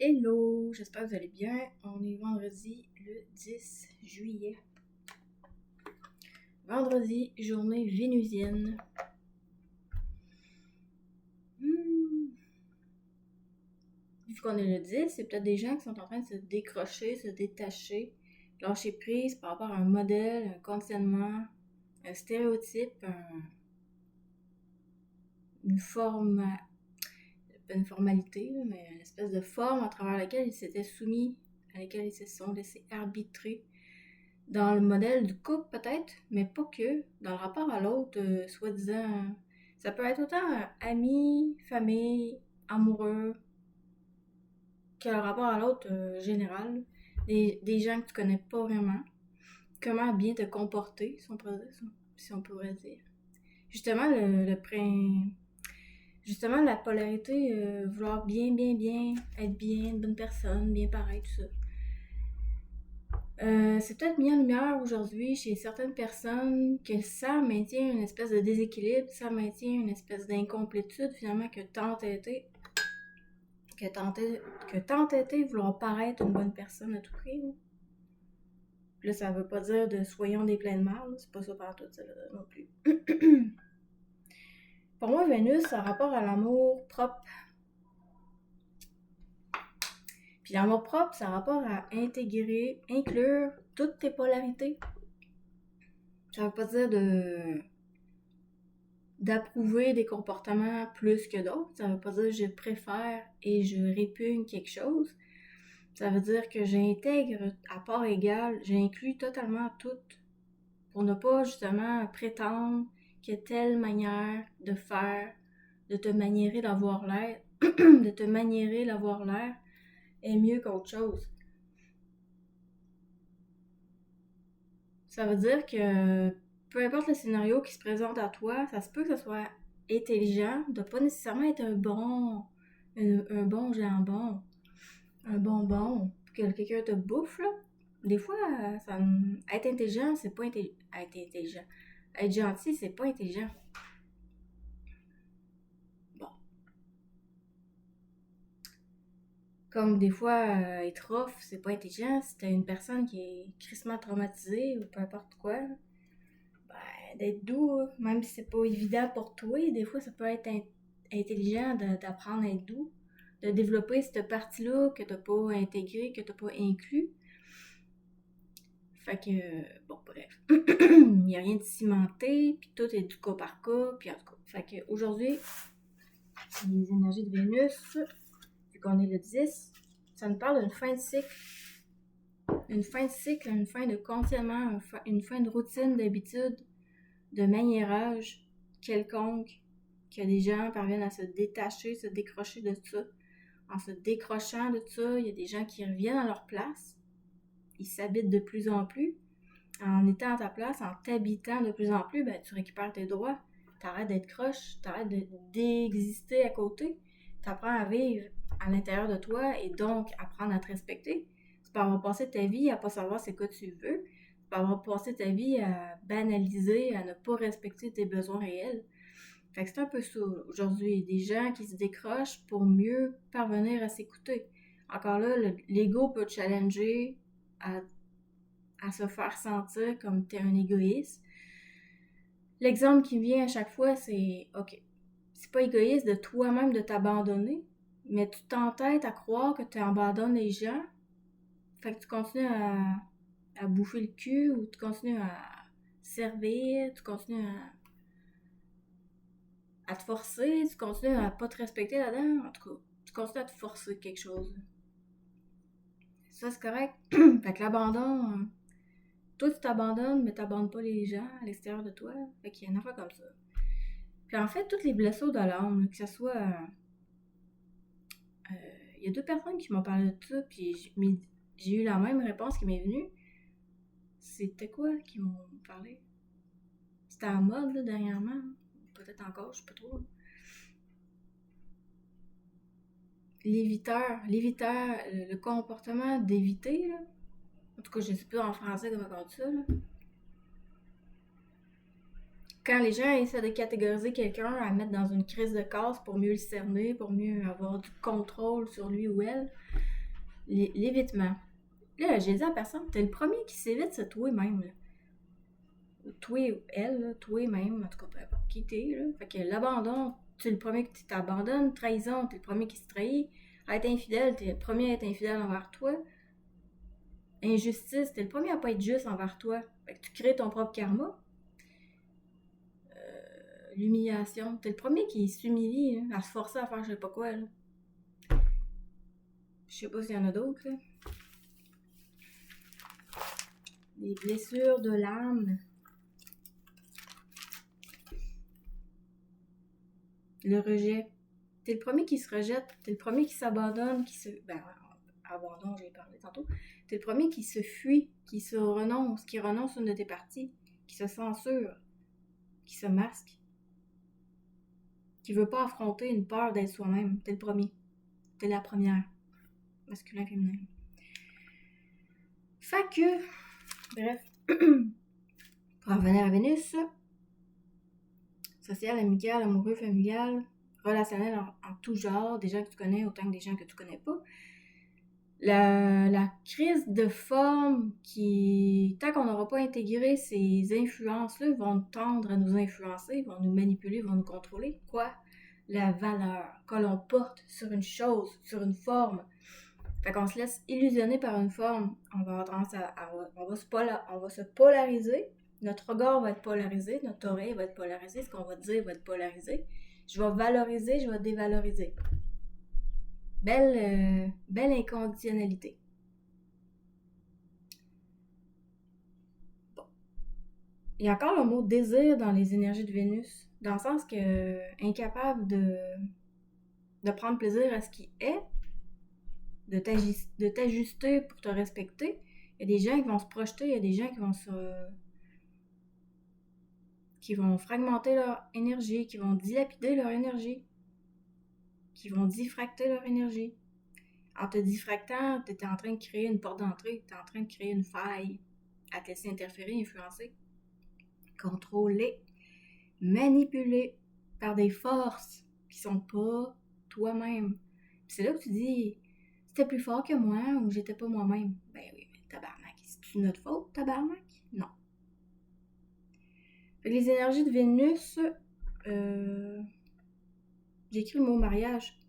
Hello, j'espère que vous allez bien. On est vendredi le 10 juillet. Vendredi, journée vénusienne. Vu qu'on est le 10, c'est peut-être des gens qui sont en train de se décrocher, se détacher, lâcher prise par rapport à un modèle, un conditionnement, un stéréotype, une forme, pas une formalité, mais une espèce de forme à travers laquelle ils s'étaient soumis, à laquelle ils se sont laissés arbitrer. Dans le modèle du couple, peut-être, mais pas que. Dans le rapport à l'autre, soi-disant, ça peut être autant ami, famille, amoureux, que le rapport à l'autre général. Des gens que tu connais pas vraiment. Comment bien te comporter, si on pourrait dire. Justement, justement, la polarité, vouloir bien, être bien, une bonne personne, bien pareil, tout ça. C'est peut-être mis en lumière aujourd'hui chez certaines personnes que ça maintient une espèce de déséquilibre, ça maintient une espèce d'incomplétude finalement que t'entêter vouloir paraître une bonne personne à tout prix. Là, puis là, ça veut pas dire de soyons des pleins de mal, c'est pas ça partout, ça non plus. Pour moi, Vénus a rapport à l'amour propre. Puis l'amour propre, ça a rapport à inclure toutes tes polarités. Ça veut pas dire d'approuver des comportements plus que d'autres. Ça veut pas dire que je préfère et je répugne quelque chose. Ça veut dire que j'intègre à part égale, j'inclus totalement tout pour ne pas justement prétendre qu'il y a telle manière de faire, de te maniérer d'avoir l'air, de te maniérer d'avoir l'air est mieux qu'autre chose. Ça veut dire que peu importe le scénario qui se présente à toi, ça se peut que ce soit intelligent, de pas nécessairement être un bon jambon, un bonbon, que quelqu'un te bouffe, là. Des fois, être intelligent, c'est pas être intelligent. Être gentil, c'est pas intelligent. Bon. Comme des fois, être off, c'est pas intelligent. Si t'as une personne qui est crissement traumatisée ou peu importe quoi, d'être doux, même si c'est pas évident pour toi, des fois ça peut être intelligent d'apprendre à être doux, de développer cette partie-là que t'as pas intégrée, que t'as pas inclus. Fait que, bon, bref. Il n'y a rien de cimenté, puis tout est du cas par cas, puis en tout cas. Fait que aujourd'hui, les énergies de Vénus, vu qu'on est le 10, ça nous parle d'une fin de cycle. Une fin de cycle, une fin de conditionnement, une fin de routine, d'habitude, de maniérage quelconque, que les gens parviennent à se détacher, se décrocher de ça. En se décrochant de ça, il y a des gens qui reviennent à leur place. Ils s'habitent de plus en plus. En étant à ta place, en t'habitant de plus en plus, ben, tu récupères tes droits. T'arrêtes d'être croche, t'arrêtes d'exister à côté. T'apprends à vivre à l'intérieur de toi et donc apprendre à te respecter. Tu peux avoir passé ta vie à pas savoir c'est quoi tu veux. Tu peux avoir passé ta vie à banaliser, à ne pas respecter tes besoins réels. Fait que c'est un peu ça, aujourd'hui. Des gens qui se décrochent pour mieux parvenir à s'écouter. Encore là, l'ego peut te challenger à se faire sentir comme t'es un égoïste. L'exemple qui me vient à chaque fois, c'est OK, c'est pas égoïste de toi-même de t'abandonner, mais tu t'entêtes à croire que tu abandonnes les gens. Fait que tu continues à bouffer le cul ou tu continues à servir, tu continues à te forcer, tu continues à pas te respecter là-dedans. En tout cas, tu continues à te forcer quelque chose. Ça, c'est correct. Fait que l'abandon, toi, tu t'abandonnes, mais t'abandonnes pas les gens à l'extérieur de toi. Fait qu'il y a une affaire comme ça. Puis en fait, toutes les blessures de l'âme, que ce soit... Il y a deux personnes qui m'ont parlé de ça, puis j'ai eu la même réponse qui m'est venue. C'était quoi qui m'ont parlé? C'était à mode, là, dernièrement. Peut-être encore, je sais pas trop. L'éviteur, le comportement d'éviter, là. En tout cas, je sais pas en français comment on dit ça, là. Quand les gens essaient de catégoriser quelqu'un, à mettre dans une crise de casse pour mieux le cerner, pour mieux avoir du contrôle sur lui ou elle, l'évitement. Là, j'ai dit à personne, t'es le premier qui s'évite, c'est toi-même, là. Toi ou elle, là, toi-même, en tout cas, peu importe qui t'es, là. Fait que l'abandon, tu es le premier qui t'abandonne. Trahison, t'es le premier qui se trahit. Être infidèle, t'es le premier à être infidèle envers toi. Injustice, t'es le premier à pas être juste envers toi. Fait que tu crées ton propre karma. L'humiliation, t'es le premier qui s'humilie, hein, à se forcer à faire je sais pas quoi, là. Je sais pas s'il y en a d'autres, là. Les blessures de l'âme. Le rejet. T'es le premier qui se rejette, t'es le premier qui s'abandonne, qui se... Ben, abandon, j'ai parlé tantôt. T'es le premier qui se fuit, qui renonce une de tes parties, qui se censure, qui se masque, qui veut pas affronter une peur d'être soi-même. T'es le premier. T'es la première. Masculin, féminin. Fait que, bref, pour revenir à Vénus, social, amical, amoureux, familial, relationnel en tout genre, des gens que tu connais autant que des gens que tu connais pas. La crise de forme qui, tant qu'on n'aura pas intégré ces influences-là, vont tendre à nous influencer, vont nous manipuler, vont nous contrôler. Quoi? La valeur que l'on porte sur une chose, sur une forme. Fait qu'on se laisse illusionner par une forme. On va avoir tendance on va se polariser. Notre regard va être polarisé, notre oreille va être polarisée, ce qu'on va dire va être polarisé. Je vais valoriser, je vais dévaloriser. Belle inconditionnalité. Bon. Il y a encore le mot désir dans les énergies de Vénus, dans le sens que incapable de prendre plaisir à ce qui est, de t'ajuster pour te respecter. Il y a des gens qui vont se projeter, il y a des gens qui vont fragmenter leur énergie, qui vont dilapider leur énergie, qui vont diffracter leur énergie. En te diffractant, tu es en train de créer une porte d'entrée, tu es en train de créer une faille à te laisser interférer, influencer, contrôler, manipuler par des forces qui sont pas toi-même. Puis c'est là que tu dis, c'était plus fort que moi ou j'étais pas moi-même. Ben oui, mais tabarnak, c'est-tu notre faute, tabarnak? Non. Fait que les énergies de Vénus, j'ai écrit le mot mariage.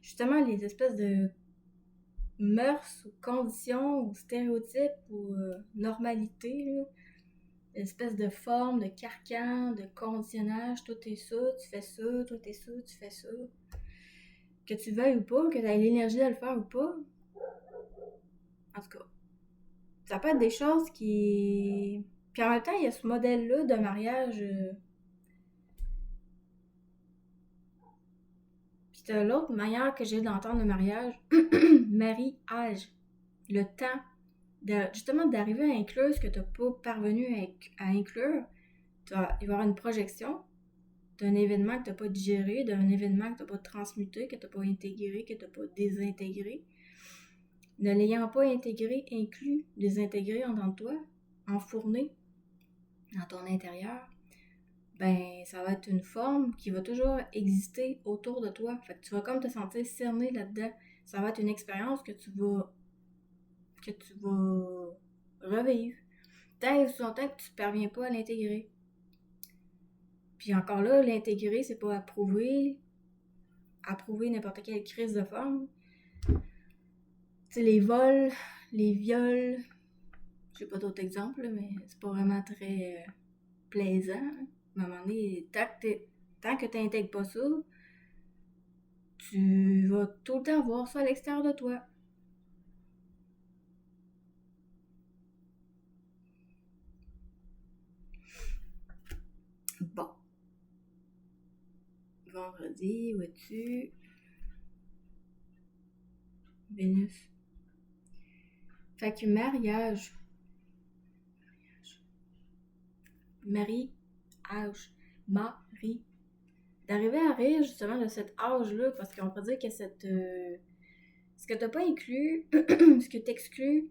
Justement, les espèces de mœurs ou conditions ou stéréotypes ou normalités, là, espèce de forme, de carcan, de conditionnage, toi t'es ça, tu fais ça, toi t'es ça, tu fais ça. Que tu veuilles ou pas, que tu aies l'énergie de le faire ou pas. En tout cas, ça peut être des choses qui... Puis en même temps, il y a ce modèle-là de mariage. Puis t'as l'autre manière que j'ai d'entendre le mariage, mariage. Le temps, justement d'arriver à inclure ce que t'as pas parvenu à inclure. Il va y avoir une projection d'un événement que tu n'as pas digéré, d'un événement que tu n'as pas transmuté, que tu n'as pas intégré, que tu n'as pas désintégré. Ne l'ayant pas intégré, inclus, désintégré en dedans de toi, enfourné dans ton intérieur, ben ça va être une forme qui va toujours exister autour de toi. Fait que tu vas comme te sentir cerné là-dedans. Ça va être une expérience que tu vas revivre. Tant et aussi longtemps que tu ne parviens pas à l'intégrer. Puis encore là, l'intégrer, c'est pas approuver n'importe quelle crise de forme. Tu sais, les vols, les viols, j'ai pas d'autres exemples, mais c'est pas vraiment très plaisant. À un moment donné, tant que t'intègres pas ça, tu vas tout le temps voir ça à l'extérieur de toi. Bon. Vendredi, où es-tu? Vénus. Fait que mariage. Marie-âge. Marie. D'arriver à rire justement de cet âge-là, parce qu'on peut dire que ce que t'as pas inclus, ce que t'exclus,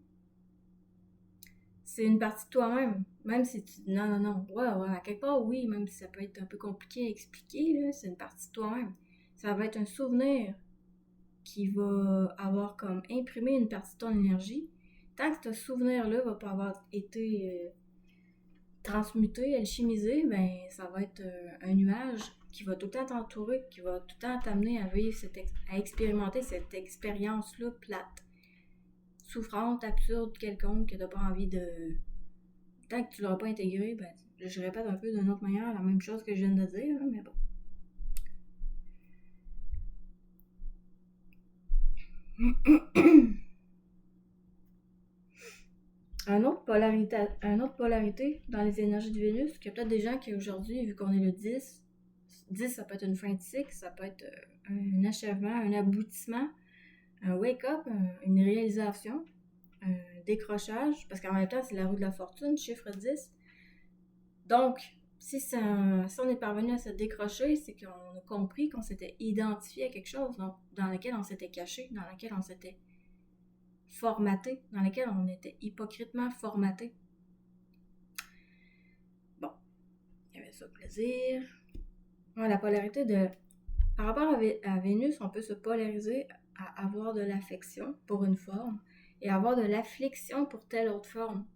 c'est une partie de toi-même. Même si tu dis non. Ouais, à quelque part, oui, même si ça peut être un peu compliqué à expliquer, là, c'est une partie de toi-même. Ça va être un souvenir qui va avoir comme imprimé une partie de ton énergie, tant que ce souvenir-là va pas avoir été transmuté, alchimisé, ben ça va être un nuage qui va tout le temps t'entourer, qui va tout le temps t'amener à vivre, à expérimenter cette expérience-là plate, souffrante, absurde, quelconque, que t'as pas envie de... Tant que tu l'auras pas intégré, ben je répète un peu d'une autre manière la même chose que je viens de dire, hein, mais bon. Un autre polarité dans les énergies de Vénus, qu'il y a peut-être des gens qui aujourd'hui, vu qu'on est le 10 ça peut être une fin de cycle, ça peut être un achèvement, un aboutissement, un wake-up, une réalisation, un décrochage, parce qu'en même temps, c'est la roue de la fortune, chiffre 10. Donc, si on est parvenu à se décrocher, c'est qu'on a compris qu'on s'était identifié à quelque chose dans lequel on s'était caché, dans lequel on s'était formaté, dans lequel on était hypocritement formaté. Bon, il y avait ça, plaisir. Ouais, la polarité de... Par rapport à Vénus, on peut se polariser à avoir de l'affection pour une forme et avoir de l'affliction pour telle autre forme.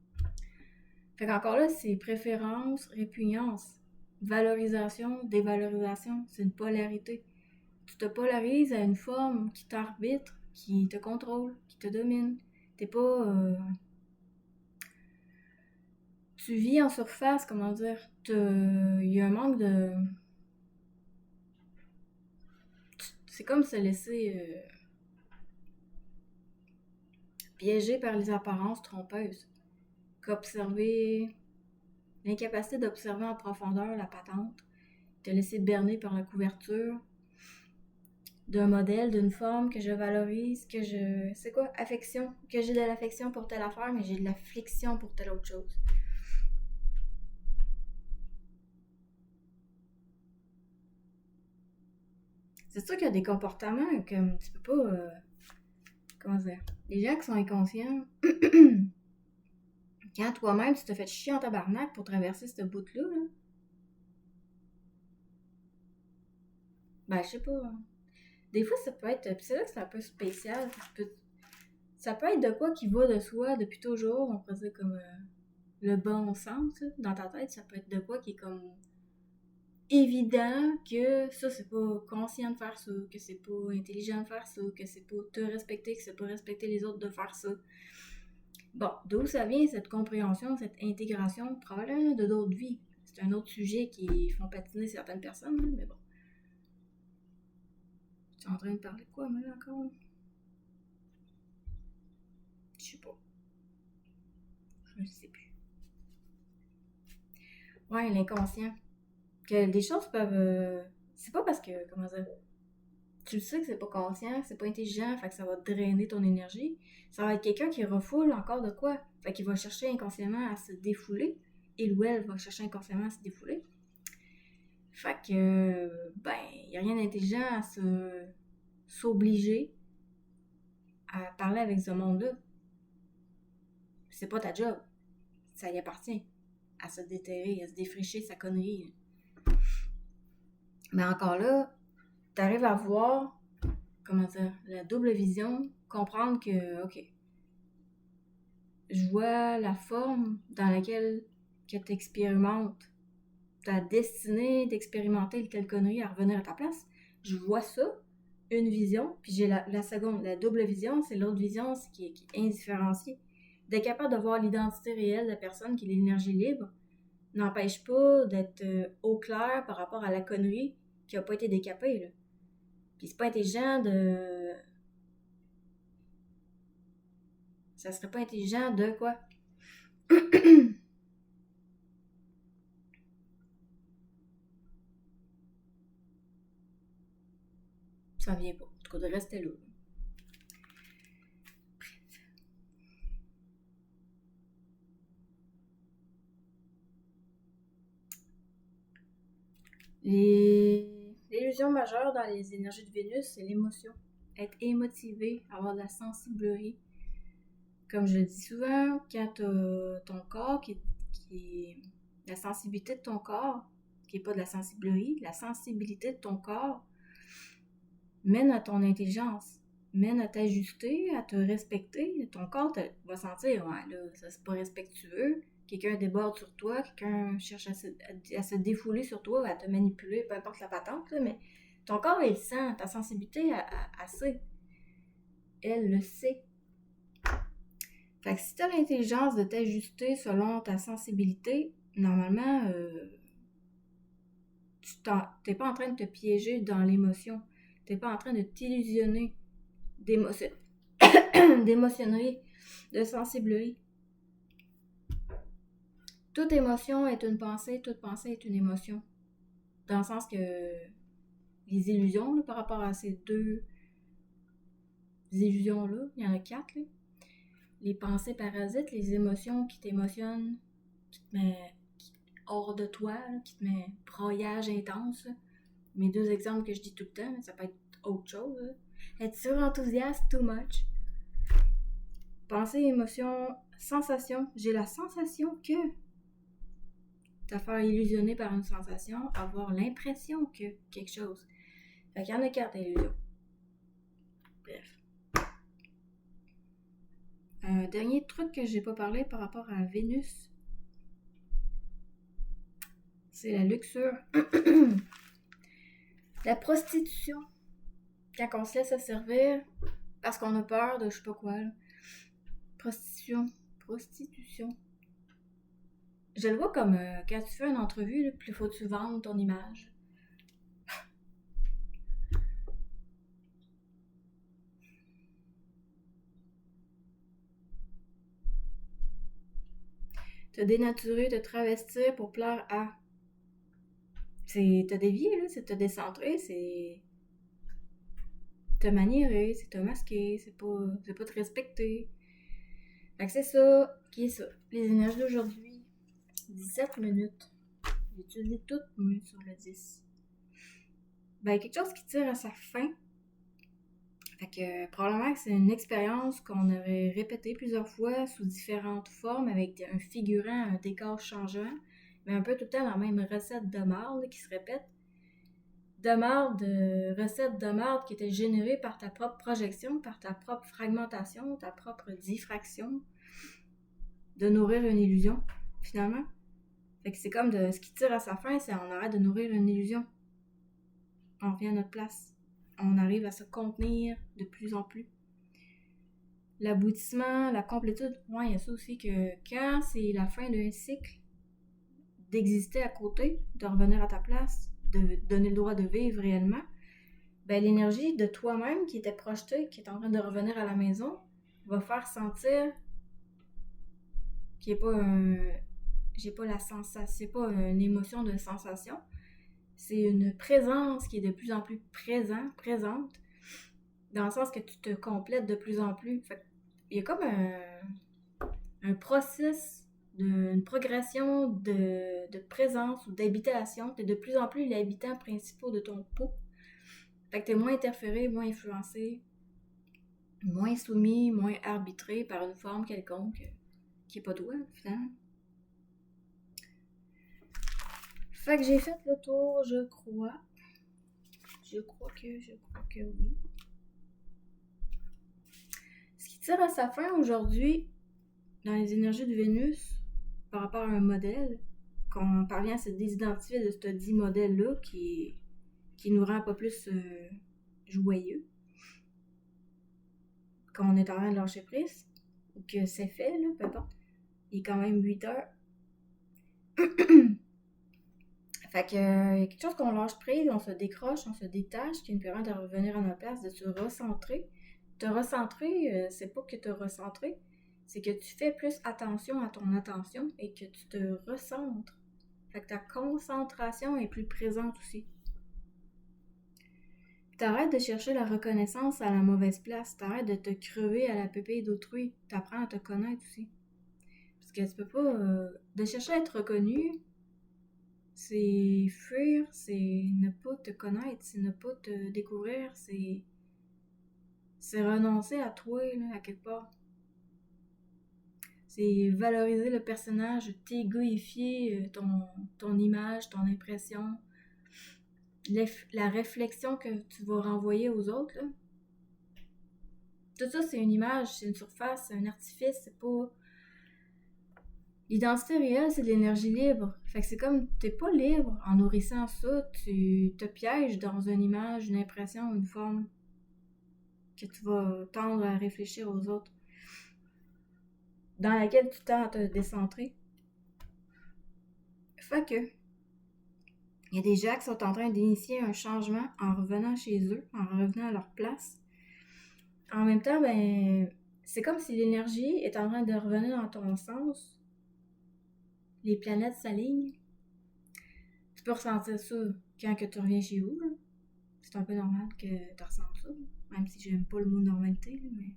Fait qu'encore là, c'est préférence, répugnance, valorisation, dévalorisation, c'est une polarité. Tu te polarises à une forme qui t'arbitre, qui te contrôle, qui te domine. T'es pas... Tu vis en surface, comment dire. Il y a un manque de... C'est comme se laisser piéger par les apparences trompeuses. Qu'observer... L'incapacité d'observer en profondeur la patente, te laisser berner par la couverture d'un modèle, d'une forme que je valorise, que je... C'est quoi? Affection. Que j'ai de l'affection pour telle affaire, mais j'ai de l'affliction pour telle autre chose. C'est sûr qu'il y a des comportements comme tu peux pas... comment dire? Les gens qui sont inconscients, quand toi-même tu te fais chier en tabarnak pour traverser cette bout-là, là, ben je sais pas. Hein. Des fois, ça peut être... Puis c'est là que c'est un peu spécial. Ça peut être de quoi qui va de soi depuis toujours, on pourrait dire comme le bon sens, là. Dans ta tête, ça peut être de quoi qui est comme évident que ça, c'est pas conscient de faire ça, que c'est pas intelligent de faire ça, que c'est pas te respecter, que c'est pas respecter les autres de faire ça. Bon, d'où ça vient cette compréhension, cette intégration, probablement de d'autres vies. C'est un autre sujet qui font patiner certaines personnes, hein, mais bon. Tu es en train de parler de quoi, moi, là, encore? Je sais pas. Je sais plus. Ouais, l'inconscient. Que des choses peuvent... C'est pas parce que, comment dire, tu le sais que c'est pas conscient, que c'est pas intelligent, fait que ça va drainer ton énergie. Ça va être quelqu'un qui refoule encore de quoi. Fait qu'il va chercher inconsciemment à se défouler. Il ou elle va chercher inconsciemment à se défouler. Fait que, ben, y a rien d'intelligent à s'obliger à parler avec ce monde-là. C'est pas ta job. Ça y appartient. À se déterrer, à se défricher sa connerie. Mais encore là, t'arrives à voir, comment dire, la double vision, comprendre que, ok, je vois la forme dans laquelle que t'expérimentes ta destinée d'expérimenter telle connerie à revenir à ta place. Je vois ça, une vision, puis j'ai la seconde, la double vision, c'est l'autre vision qui est indifférenciée. D'être capable de voir l'identité réelle de la personne qui est l'énergie libre n'empêche pas d'être au clair par rapport à la connerie qui a pas été décapée, là. Puis c'est pas intelligent de... Ça serait pas intelligent de quoi? Ça vient pas. En tout cas, de rester là. L'illusion majeure dans les énergies de Vénus, c'est l'émotion. Être émotivé, avoir de la sensiblerie. Comme je le dis souvent, quand t'as ton corps qui est... La sensibilité de ton corps, qui n'est pas de la sensiblerie, la sensibilité de ton corps mène à ton intelligence. mène à t'ajuster, à te respecter. Ton corps va sentir, ouais, là, ça c'est pas respectueux. Quelqu'un déborde sur toi, quelqu'un cherche à se défouler sur toi, à te manipuler, peu importe la patente, là, mais ton corps, il le sent, ta sensibilité, elle sait. Elle le sait. Fait que si tu as l'intelligence de t'ajuster selon ta sensibilité, normalement, t'es pas en train de te piéger dans l'émotion. T'es pas en train de t'illusionner d'émotionnerie, de sensibilité. Toute émotion est une pensée, toute pensée est une émotion. Dans le sens que les illusions, là, par rapport à ces deux illusions-là, il y en a 4, là. Les pensées parasites, les émotions qui t'émotionnent, qui te mettent hors de toi, là, qui te met broyage intense. Là. Mes 2 exemples que je dis tout le temps, mais ça peut être autre chose. Là. Être surenthousiaste, too much. Pensée, émotion, sensation. J'ai la sensation que. Te faire illusionner par une sensation, avoir l'impression que quelque chose. Fait qu'il y en a 4 illusions. Bref. Un dernier truc que j'ai pas parlé par rapport à Vénus, c'est la luxure. La prostitution. Quand on se laisse servir parce qu'on a peur de je sais pas quoi. Là. Prostitution. Je le vois comme quand tu fais une entrevue, là, puis il faut que tu vendes ton image. Te dénaturer, te travestir pour plaire à. C'est te dévier, là, c'est te décentrer, c'est te maniérer, c'est te masquer, c'est pas te respecter. Fait que c'est ça qui est ça. Les énergies d'aujourd'hui, 17 minutes. J'ai utilisé toutes minutes sur le 10. Ben, quelque chose qui tire à sa fin. Fait que probablement que c'est une expérience qu'on aurait répétée plusieurs fois sous différentes formes avec un figurant, un décor changeant, mais un peu tout le temps la même recette de marde qui se répète. De marde, recette de marde qui était générée par ta propre projection, par ta propre fragmentation, ta propre diffraction, de nourrir une illusion, finalement. Fait que c'est comme ce qui tire à sa fin, c'est on arrête de nourrir une illusion. On revient à notre place. On arrive à se contenir de plus en plus. L'aboutissement, la complétude, ouais, il y a ça aussi que quand c'est la fin d'un cycle, d'exister à côté, de revenir à ta place, de donner le droit de vivre réellement, ben l'énergie de toi-même qui était projetée, qui est en train de revenir à la maison, va faire sentir qu'il n'y a pas j'ai pas la sensation, c'est pas une émotion de sensation, c'est une présence qui est de plus en plus présente, dans le sens que tu te complètes de plus en plus. Fait il y a comme un process, une progression de présence ou d'habitation. Tu es de plus en plus l'habitant principal de ton pot. Fait que tu es moins interféré, moins influencé, moins soumis, moins arbitré par une forme quelconque qui n'est pas toi, finalement. Fait que j'ai fait le tour, je crois. Je crois que oui. Ce qui tire à sa fin aujourd'hui, dans les énergies de Vénus, par rapport à un modèle, qu'on parvient à se désidentifier de ce dit modèle-là qui nous rend pas plus joyeux, qu'on est en train de lâcher prise, ou que c'est fait, là, peu importe. Il est quand même 8 heures. Fait que y a quelque chose qu'on lâche prise, on se décroche, on se détache, qui nous permet de revenir à notre place, de se recentrer. Te recentrer, c'est pas que te recentrer, c'est que tu fais plus attention à ton attention et que tu te recentres. Fait que ta concentration est plus présente aussi. T'arrêtes de chercher la reconnaissance à la mauvaise place, t'arrêtes de te crever à la pupille d'autrui, t'apprends à te connaître aussi. Parce que tu peux pas... de chercher à être reconnu, c'est fuir, c'est ne pas te connaître, c'est ne pas te découvrir, c'est renoncer à toi, là, à quelque part. C'est valoriser le personnage, t'égoïfier ton image, ton impression, la réflexion que tu vas renvoyer aux autres, là. Tout ça, c'est une image, c'est une surface, c'est un artifice, c'est pas... L'identité réelle, c'est de l'énergie libre. Fait que c'est comme, t'es pas libre en nourrissant ça, tu te pièges dans une image, une impression, une forme que tu vas tendre à réfléchir aux autres, dans laquelle tu tends à te décentrer. Fait que, il y a des gens qui sont en train d'initier un changement en revenant chez eux, en revenant à leur place. En même temps, ben, c'est comme si l'énergie est en train de revenir dans ton sens. Les planètes s'alignent. Tu peux ressentir ça quand que tu reviens chez vous. Là. C'est un peu normal que tu ressentes ça. Même si j'aime pas le mot normalité, là, mais...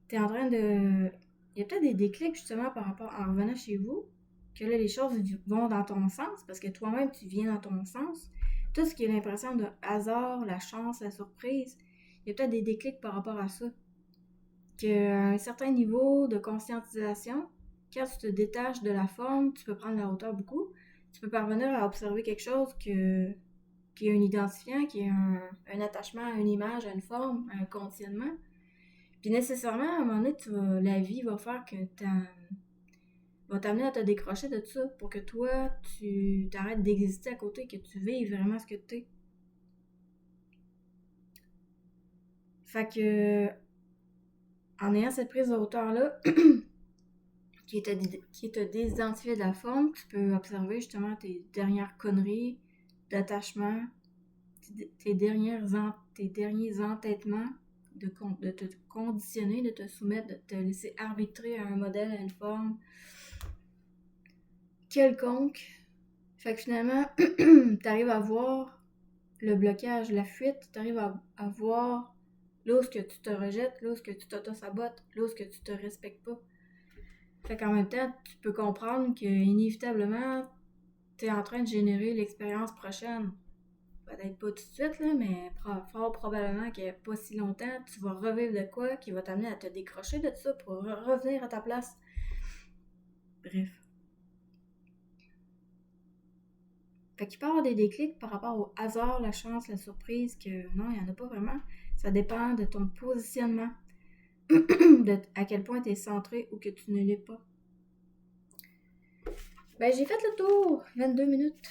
T'es en train de... Il y a peut-être des déclics justement par rapport en revenant chez vous, que là, les choses vont dans ton sens, parce que toi-même, tu viens dans ton sens. Tout ce qui est l'impression de hasard, la chance, la surprise, il y a peut-être des déclics par rapport à ça. Qu'à un certain niveau de conscientisation, quand tu te détaches de la forme, tu peux prendre la hauteur beaucoup, tu peux parvenir à observer quelque chose qui est un identifiant, qui est un attachement à une image, à une forme, à un conditionnement. Puis nécessairement, à un moment donné, la vie va faire que va t'amener à te décrocher de ça pour que toi, tu t'arrêtes d'exister à côté, que tu vives vraiment ce que tu es. Fait que, en ayant cette prise de hauteur-là, qui est te désidentifier de la forme, tu peux observer justement tes dernières conneries d'attachement, tes derniers entêtements, de te conditionner, de te soumettre, de te laisser arbitrer à un modèle, à une forme quelconque. Fait que finalement, t'arrives à voir le blocage, la fuite, t'arrives à voir là où tu te rejettes, là où tu t'auto-sabotes, là où tu te respectes pas. Fait qu'en même temps, tu peux comprendre que inévitablement, t'es en train de générer l'expérience prochaine. Peut-être pas tout de suite, là, mais fort probablement qu'il n'y a pas si longtemps, tu vas revivre de quoi qui va t'amener à te décrocher de ça pour revenir à ta place. Bref. Fait qu'il peut y avoir des déclics par rapport au hasard, la chance, la surprise, que non, il n'y en a pas vraiment. Ça dépend de ton positionnement, de à quel point tu es centré ou que tu ne l'es pas. Ben, j'ai fait le tour, 22 minutes.